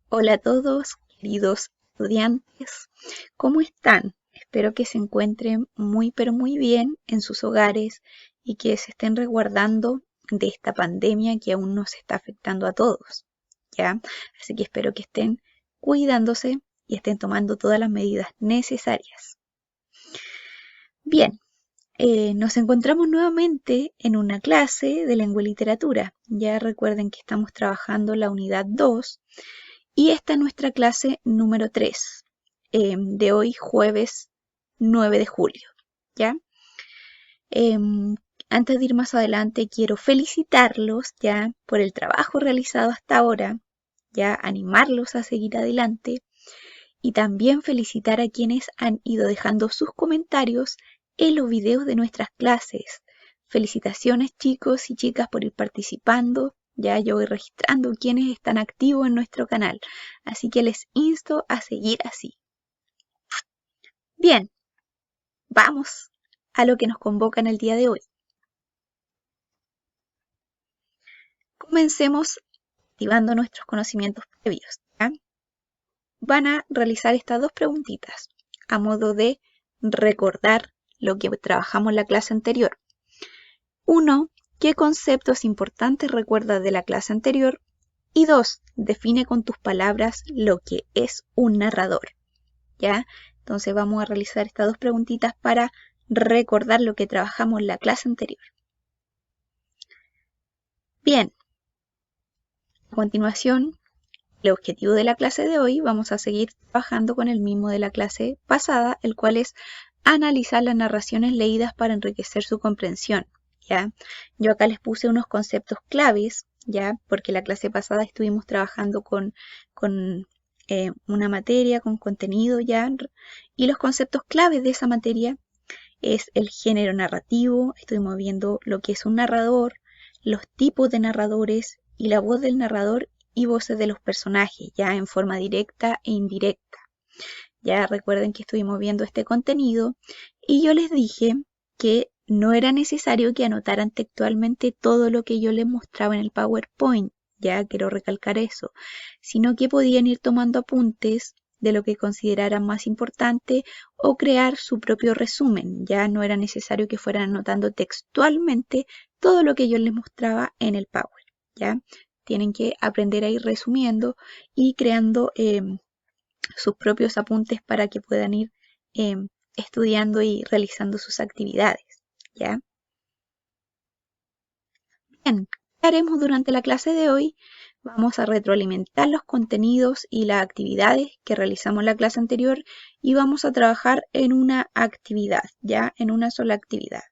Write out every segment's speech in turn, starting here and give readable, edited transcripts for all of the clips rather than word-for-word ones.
Hola a todos, queridos estudiantes, ¿cómo están? Espero que se encuentren muy pero muy bien en sus hogares y que se estén resguardando de esta pandemia que aún nos está afectando a todos, ¿ya? Así que espero que estén cuidándose y estén tomando todas las medidas necesarias. Bien, nos encontramos nuevamente en una clase de lengua y literatura. Ya recuerden que estamos trabajando la unidad 2. Y esta es nuestra clase número 3 de hoy, jueves 9 de julio. ¿Ya? Em, Antes de ir más adelante, quiero felicitarlos ya por el trabajo realizado hasta ahora, ya animarlos a seguir adelante y también felicitar a quienes han ido dejando sus comentarios en los videos de nuestras clases. Felicitaciones chicos y chicas por ir participando. Ya yo voy registrando quienes están activos en nuestro canal, así que les insto a seguir así. Bien, vamos a lo que nos convoca en el día de hoy. Comencemos activando nuestros conocimientos previos. ¿Ya? Van a realizar estas dos preguntitas a modo de recordar lo que trabajamos en la clase anterior. 1. ¿Qué conceptos importantes recuerdas de la clase anterior? Y 2. Define con tus palabras lo que es un narrador. ¿Ya? Entonces vamos a realizar estas dos preguntitas para recordar lo que trabajamos en la clase anterior. Bien, a continuación, el objetivo de la clase de hoy, vamos a seguir trabajando con el mismo de la clase pasada, el cual es analizar las narraciones leídas para enriquecer su comprensión. ¿Ya? Yo acá les puse unos conceptos claves, ¿ya? Porque la clase pasada estuvimos trabajando con una materia, con contenido, ¿ya? Y los conceptos claves de esa materia es el género narrativo, estuvimos viendo lo que es un narrador, los tipos de narradores y la voz del narrador y voces de los personajes, ya en forma directa e indirecta. Ya recuerden que estuvimos viendo este contenido y yo les dije que no era necesario que anotaran textualmente todo lo que yo les mostraba en el PowerPoint, ya quiero recalcar eso, sino que podían ir tomando apuntes de lo que consideraran más importante o crear su propio resumen. Ya no era necesario que fueran anotando textualmente todo lo que yo les mostraba en el Power. Ya tienen que aprender a ir resumiendo y creando sus propios apuntes para que puedan ir estudiando y realizando sus actividades. ¿Ya? Bien, ¿qué haremos durante la clase de hoy? Vamos a retroalimentar los contenidos y las actividades que realizamos en la clase anterior y vamos a trabajar en una actividad, ya en una sola actividad.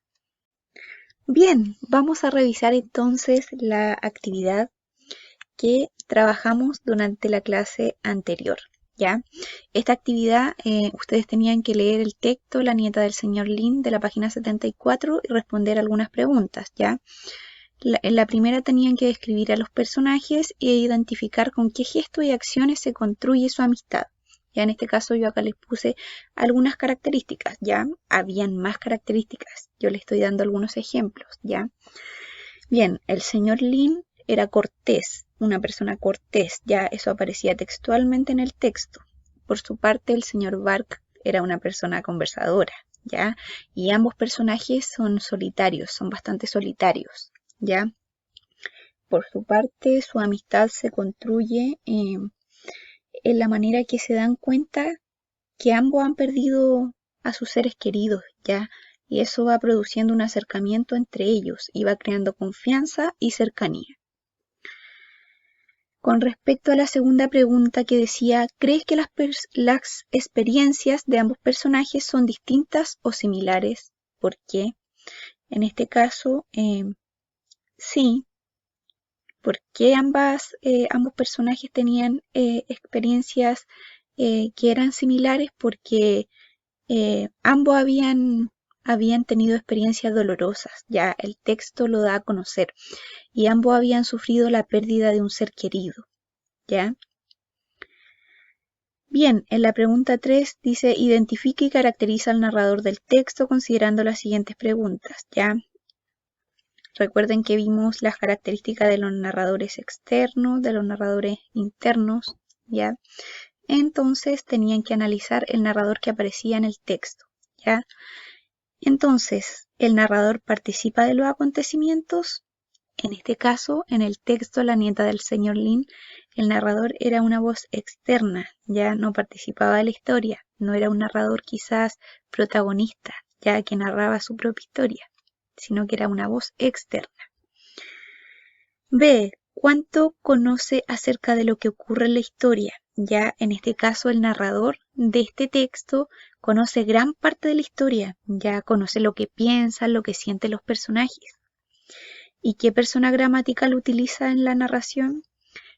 Bien, vamos a revisar entonces la actividad que trabajamos durante la clase anterior. ¿Ya? Esta actividad ustedes tenían que leer el texto La nieta del señor Lin de la página 74 y responder algunas preguntas. ¿Ya? En la primera tenían que describir a los personajes e identificar con qué gestos y acciones se construye su amistad. Ya en este caso yo acá les puse algunas características, ya habían más características. Yo les estoy dando algunos ejemplos, ya. Bien, el señor Lin era cortés, una persona cortés, ya eso aparecía textualmente en el texto. Por su parte, el señor Bark era una persona conversadora, ya, y ambos personajes son solitarios, son bastante solitarios. ¿Ya? Por su parte, su amistad se construye en la manera que se dan cuenta que ambos han perdido a sus seres queridos, ¿ya? Y eso va produciendo un acercamiento entre ellos y va creando confianza y cercanía. Con respecto a la segunda pregunta que decía, ¿crees que las experiencias de ambos personajes son distintas o similares? ¿Por qué? En este caso, sí, porque ambos personajes tenían experiencias que eran similares porque ambos habían tenido experiencias dolorosas, ya el texto lo da a conocer, y ambos habían sufrido la pérdida de un ser querido, ¿ya? Bien, en la pregunta 3 dice, identifica y caracteriza al narrador del texto considerando las siguientes preguntas, ¿ya? Recuerden que vimos las características de los narradores externos, de los narradores internos, ¿ya? Entonces tenían que analizar el narrador que aparecía en el texto, ¿ya? Entonces, el narrador participa de los acontecimientos. En este caso, en el texto La nieta del señor Lin, el narrador era una voz externa, ya no participaba de la historia, no era un narrador quizás protagonista, ya que narraba su propia historia, sino que era una voz externa. B. ¿Cuánto conoce acerca de lo que ocurre en la historia? Ya en este caso el narrador de este texto conoce gran parte de la historia, ya conoce lo que piensan, lo que sienten los personajes. ¿Y qué persona gramatical utiliza en la narración?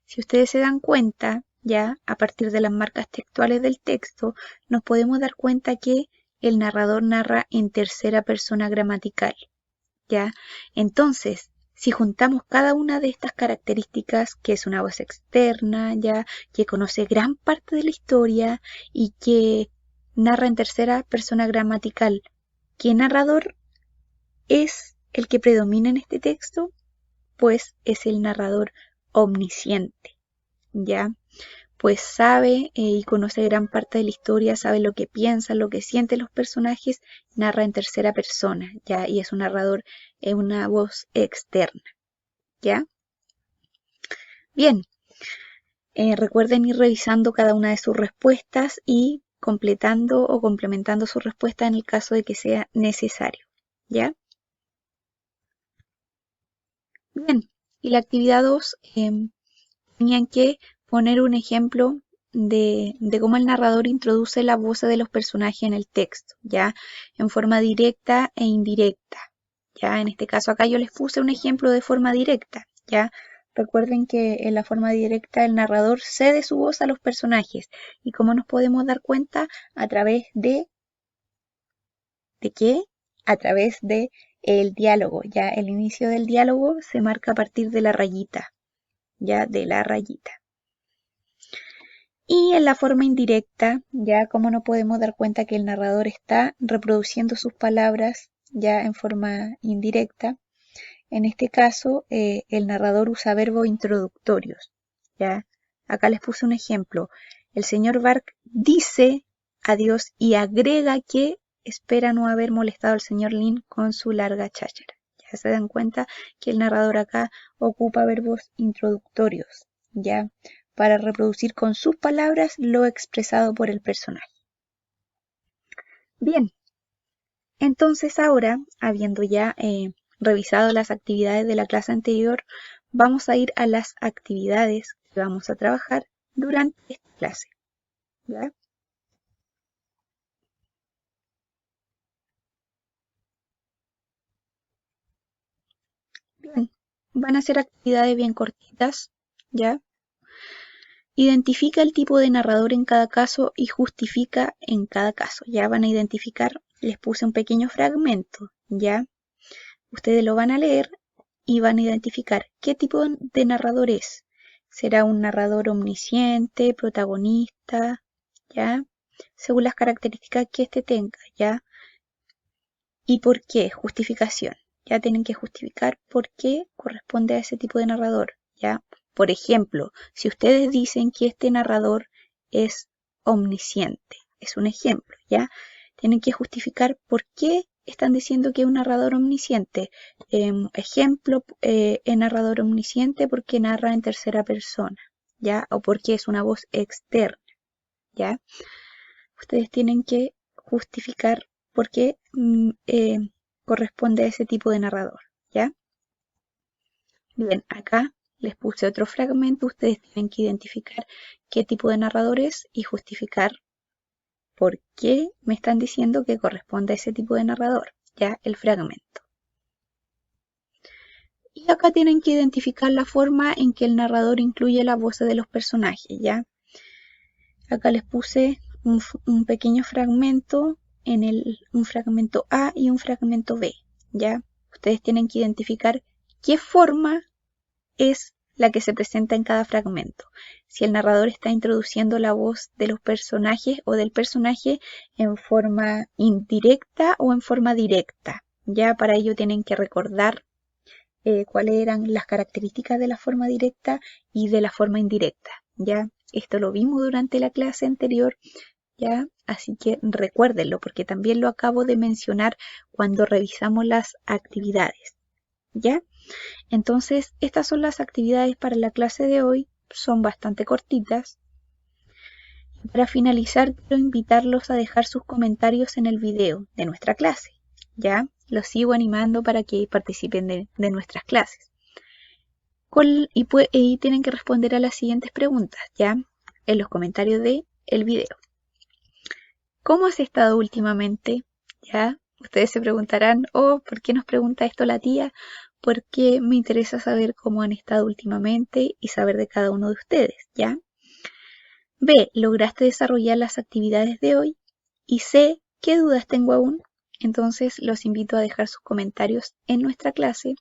Si ustedes se dan cuenta, ya a partir de las marcas textuales del texto, nos podemos dar cuenta que el narrador narra en tercera persona gramatical, ¿ya? Entonces, si juntamos cada una de estas características, que es una voz externa, ya, que conoce gran parte de la historia y que narra en tercera persona gramatical, ¿qué narrador es el que predomina en este texto? Pues es el narrador omnisciente, ¿ya? Pues sabe y conoce gran parte de la historia, sabe lo que piensan, lo que sienten los personajes, narra en tercera persona, ¿ya? Y es un narrador, es una voz externa, ¿ya? Bien, recuerden ir revisando cada una de sus respuestas y completando o complementando su respuesta en el caso de que sea necesario, ¿ya? Bien, y la actividad 2, tenían que poner un ejemplo de cómo el narrador introduce la voz de los personajes en el texto, ¿ya? En forma directa e indirecta, ¿ya? En este caso acá yo les puse un ejemplo de forma directa, ¿ya? Recuerden que en la forma directa el narrador cede su voz a los personajes. ¿Y cómo nos podemos dar cuenta? A través ¿de qué? A través de el diálogo, ¿ya? El inicio del diálogo se marca a partir de la rayita, ¿ya? De la rayita. Y en la forma indirecta, ya como no podemos dar cuenta que el narrador está reproduciendo sus palabras ya en forma indirecta, en este caso el narrador usa verbos introductorios. Ya, acá les puse un ejemplo. El señor Bark dice adiós y agrega que espera no haber molestado al señor Lin con su larga cháchara. Ya se dan cuenta que el narrador acá ocupa verbos introductorios, ya, para reproducir con sus palabras lo expresado por el personaje. Bien, entonces ahora, habiendo ya revisado las actividades de la clase anterior, vamos a ir a las actividades que vamos a trabajar durante esta clase, ¿ya? Bien, van a ser actividades bien cortitas, ¿ya? Identifica el tipo de narrador en cada caso y justifica en cada caso. Ya van a identificar, les puse un pequeño fragmento, ¿ya? Ustedes lo van a leer y van a identificar qué tipo de narrador es. ¿Será un narrador omnisciente, protagonista, ya? Según las características que éste tenga, ¿ya? ¿Y por qué? Justificación. Ya tienen que justificar por qué corresponde a ese tipo de narrador, ¿ya? Por ejemplo, si ustedes dicen que este narrador es omnisciente, es un ejemplo, ¿ya? Tienen que justificar por qué están diciendo que es un narrador omnisciente. Ejemplo, es narrador omnisciente porque narra en tercera persona, ¿ya? O porque es una voz externa, ¿ya? Ustedes tienen que justificar por qué corresponde a ese tipo de narrador, ¿ya? Bien, acá les puse otro fragmento, ustedes tienen que identificar qué tipo de narrador es y justificar por qué me están diciendo que corresponde a ese tipo de narrador, ya el fragmento. Y acá tienen que identificar la forma en que el narrador incluye las voces de los personajes, ¿ya? Acá les puse un pequeño fragmento, un fragmento A y un fragmento B, ¿ya? Ustedes tienen que identificar qué forma es la que se presenta en cada fragmento. Si el narrador está introduciendo la voz de los personajes o del personaje en forma indirecta o en forma directa. Ya para ello tienen que recordar cuáles eran las características de la forma directa y de la forma indirecta. Ya Esto lo vimos durante la clase anterior, ¿ya? Así que recuérdenlo porque también lo acabo de mencionar cuando revisamos las actividades, ¿ya? Entonces, estas son las actividades para la clase de hoy, son bastante cortitas. Para finalizar, quiero invitarlos a dejar sus comentarios en el video de nuestra clase, ¿ya? Los sigo animando para que participen de nuestras clases. Y tienen que responder a las siguientes preguntas, ¿ya? En los comentarios del video. ¿Cómo has estado últimamente? ¿Ya? Ustedes se preguntarán, oh, ¿por qué nos pregunta esto la tía? Porque me interesa saber cómo han estado últimamente y saber de cada uno de ustedes, ¿ya? B. ¿Lograste desarrollar las actividades de hoy? Y C. ¿Qué dudas tengo aún? Entonces los invito a dejar sus comentarios en nuestra clase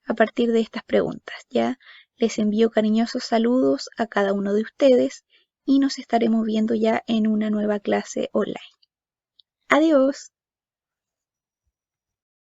a partir de estas preguntas, ¿ya? Les envío cariñosos saludos a cada uno de ustedes y nos estaremos viendo ya en una nueva clase online. Adiós.